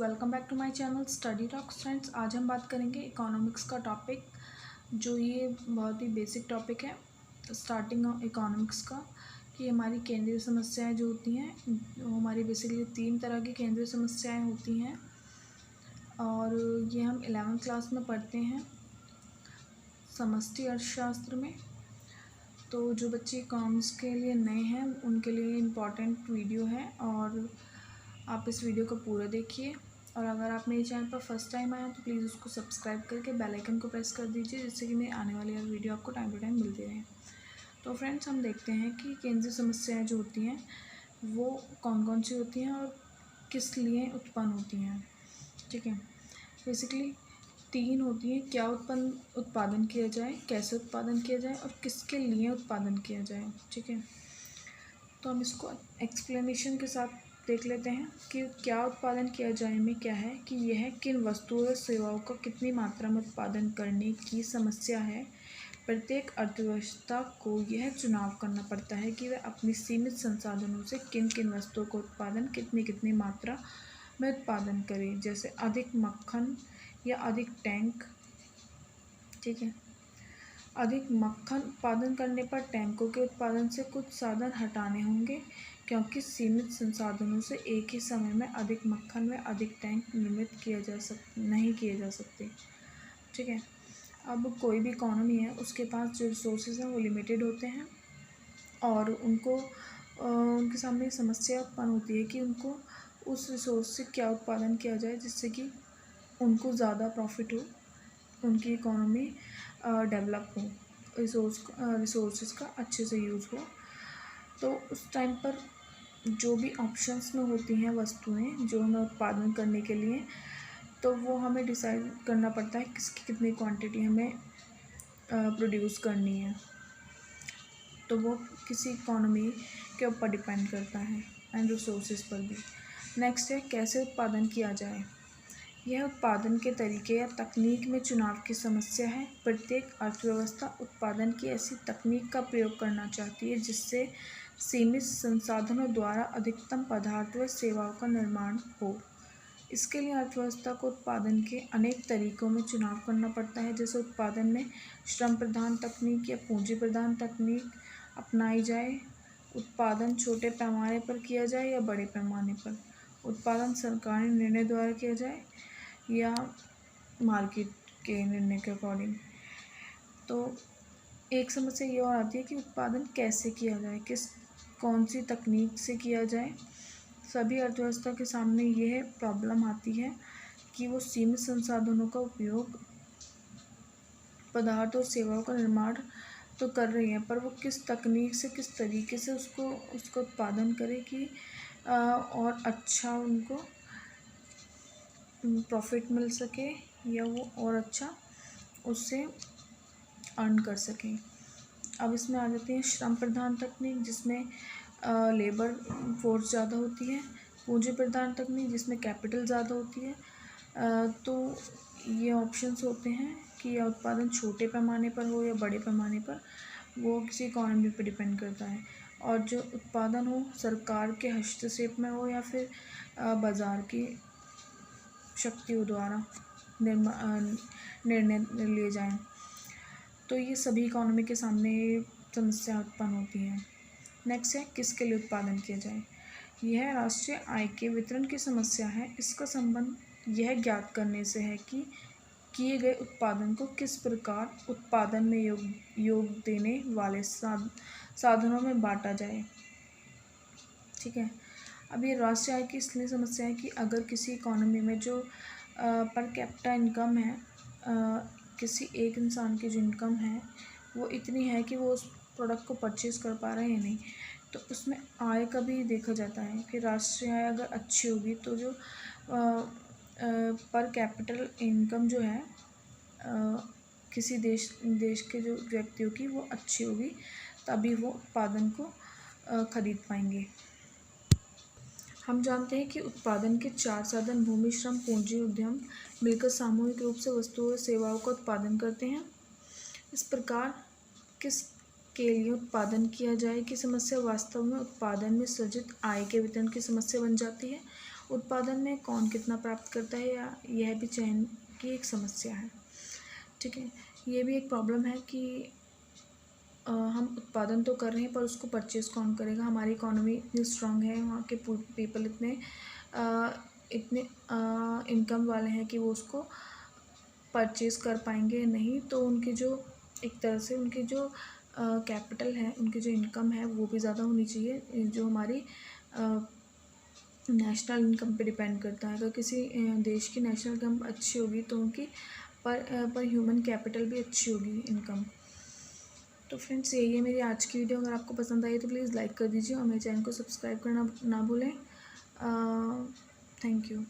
Welcome back to my channel study talks friends. आज हम बात करेंगे इकोनॉमिक्स का टॉपिक, जो ये बहुत ही बेसिक टॉपिक है स्टार्टिंग इकोनॉमिक्स का, कि हमारी केंद्रीय समस्याएं जो होती हैं वो हमारी बेसिकली 3 तरह की केंद्रीय समस्याएं होती हैं और ये हम 11वीं क्लास में पढ़ते हैं समष्टि अर्थशास्त्र में। तो जो बच्चे इकोनॉमिक्स के लिए नए हैं उनके लिए इम्पॉर्टेंट वीडियो है और आप इस वीडियो को पूरा देखिए। और अगर आप मेरे चैनल पर फर्स्ट टाइम आए हैं तो प्लीज़ उसको सब्सक्राइब करके बेल आइकन को प्रेस कर दीजिए, जिससे कि मेरी आने वाली हर वीडियो आपको टाइम टू टाइम मिलती रहे। तो फ्रेंड्स, हम देखते हैं कि केंद्रीय समस्याएं जो होती हैं वो कौन कौन सी होती हैं और किस लिए उत्पन्न होती हैं। ठीक है, बेसिकली 3 होती हैं: क्या उत्पादन किया जाए, कैसे उत्पादन किया जाए और किसके लिए उत्पादन किया जाए। ठीक है, तो हम इसको एक्सप्लेनेशन के साथ देख लेते हैं कि क्या उत्पादन किया जाए में क्या है, कि यह किन वस्तुओं और सेवाओं का कितनी मात्रा में उत्पादन करने की समस्या है। प्रत्येक अर्थव्यवस्था को यह चुनाव करना पड़ता है कि वह अपनी सीमित संसाधनों से किन किन वस्तुओं का उत्पादन कितनी कितनी मात्रा में उत्पादन करे, जैसे अधिक मक्खन या अधिक टैंक। ठीक है, अधिक मक्खन उत्पादन करने पर टैंकों के उत्पादन से कुछ साधन हटाने होंगे, क्योंकि सीमित संसाधनों से एक ही समय में अधिक मक्खन व अधिक टैंक निर्मित नहीं किए जा सकते। ठीक है, अब कोई भी इकॉनमी है उसके पास जो रिसोर्सेज हैं वो लिमिटेड होते हैं और उनके सामने समस्या उत्पन्न होती है कि उनको उस रिसोर्स से क्या उत्पादन किया जाए जिससे कि उनको ज़्यादा प्रॉफिट हो, उनकी इकॉनमी डेवलप हो, रिसोर्सेज का अच्छे से यूज़ हो। तो उस टाइम पर जो भी ऑप्शंस में होती हैं वस्तुएं जो हमें उत्पादन करने के लिए, तो वो हमें डिसाइड करना पड़ता है किसकी कितनी क्वांटिटी हमें प्रोड्यूस करनी है। तो वो किसी इकॉनमी के ऊपर डिपेंड करता है एंड रिसोर्सेज पर भी। नेक्स्ट है कैसे उत्पादन किया जाए। यह उत्पादन के तरीके या तकनीक में चुनाव की समस्या है। प्रत्येक अर्थव्यवस्था उत्पादन की ऐसी तकनीक का प्रयोग करना चाहती है जिससे सीमित संसाधनों द्वारा अधिकतम पदार्थ व सेवाओं का निर्माण हो। इसके लिए अर्थव्यवस्था को उत्पादन के अनेक तरीकों में चुनाव करना पड़ता है, जैसे उत्पादन में श्रम प्रधान तकनीक या पूंजी प्रधान तकनीक अपनाई जाए, उत्पादन छोटे पैमाने पर किया जाए या बड़े पैमाने पर, उत्पादन सरकारी निर्णय द्वारा किया जाए या मार्केट के निर्णय के अकॉर्डिंग। तो एक समस्या ये और आती है कि उत्पादन कैसे किया जाए, कौन सी तकनीक से किया जाए। सभी अर्थव्यवस्था के सामने यह प्रॉब्लम आती है कि वो सीमित संसाधनों का उपयोग पदार्थ और सेवाओं का निर्माण तो कर रही हैं, पर वो किस तकनीक से किस तरीके से उसका उत्पादन करे कि और अच्छा उनको प्रॉफिट मिल सके या वो और अच्छा उससे अर्न कर सकें। अब इसमें आ जाती है श्रम प्रधान तकनीक, जिसमें लेबर फोर्स ज़्यादा होती है, पूंजी प्रधान तकनीक जिसमें कैपिटल ज़्यादा होती है। तो ये ऑप्शंस होते हैं कि या उत्पादन छोटे पैमाने पर हो या बड़े पैमाने पर, वो किसी इकॉनमी पर डिपेंड करता है। और जो उत्पादन हो सरकार के हस्तक्षेप में हो या फिर बाज़ार की शक्तियों द्वारा निर्णय लिए जाएं। तो ये सभी इकॉनमी के सामने समस्या उत्पन्न होती है। नेक्स्ट है किसके लिए उत्पादन किया जाए। यह राष्ट्रीय आय के वितरण की समस्या है। इसका संबंध यह ज्ञात करने से है कि किए गए उत्पादन को किस प्रकार उत्पादन में योग देने वाले साधनों में बांटा जाए। ठीक है, अब ये राष्ट्रीय आय की इसलिए समस्या है कि अगर किसी इकॉनमी में जो पर कैपिटा इनकम है, किसी एक इंसान की जो इनकम है वो इतनी है कि वो उस प्रोडक्ट को परचेज कर पा रहे हैं या नहीं, तो उसमें आय का भी देखा जाता है कि राष्ट्रीय आय अगर अच्छी होगी तो जो पर कैपिटल इनकम जो है किसी देश के जो व्यक्तियों की वो अच्छी होगी, तभी वो उत्पादन को खरीद पाएंगे। हम जानते हैं कि उत्पादन के 4 साधन भूमि, श्रम, पूंजी, उद्यम मिलकर सामूहिक रूप से वस्तुओं और सेवाओं का उत्पादन करते हैं। इस प्रकार किस के लिए उत्पादन किया जाए की समस्या वास्तव में उत्पादन में सृजित आय के वितरण की समस्या बन जाती है। उत्पादन में कौन कितना प्राप्त करता है, या यह भी चयन की एक समस्या है। ठीक है, ये भी एक प्रॉब्लम है कि हम उत्पादन तो कर रहे हैं पर उसको परचेज़ कौन करेगा। हमारी इकोनॉमी इतनी स्ट्रांग है, वहाँ के पीपल इतने इनकम वाले हैं कि वो उसको परचेज़ कर पाएंगे नहीं, तो उनकी जो एक तरह से उनकी जो कैपिटल है, उनकी जो इनकम है वो भी ज़्यादा होनी चाहिए, जो हमारी नेशनल इनकम पे डिपेंड करता है। अगर किसी देश की नेशनल इनकम अच्छी होगी तो उनकी पर ह्यूमन कैपिटल भी अच्छी होगी इनकम। तो फ्रेंड्स, यही है मेरी आज की वीडियो। अगर आपको पसंद आई तो प्लीज़ लाइक कर दीजिए और मेरे चैनल को सब्सक्राइब करना ना भूलें। Thank you.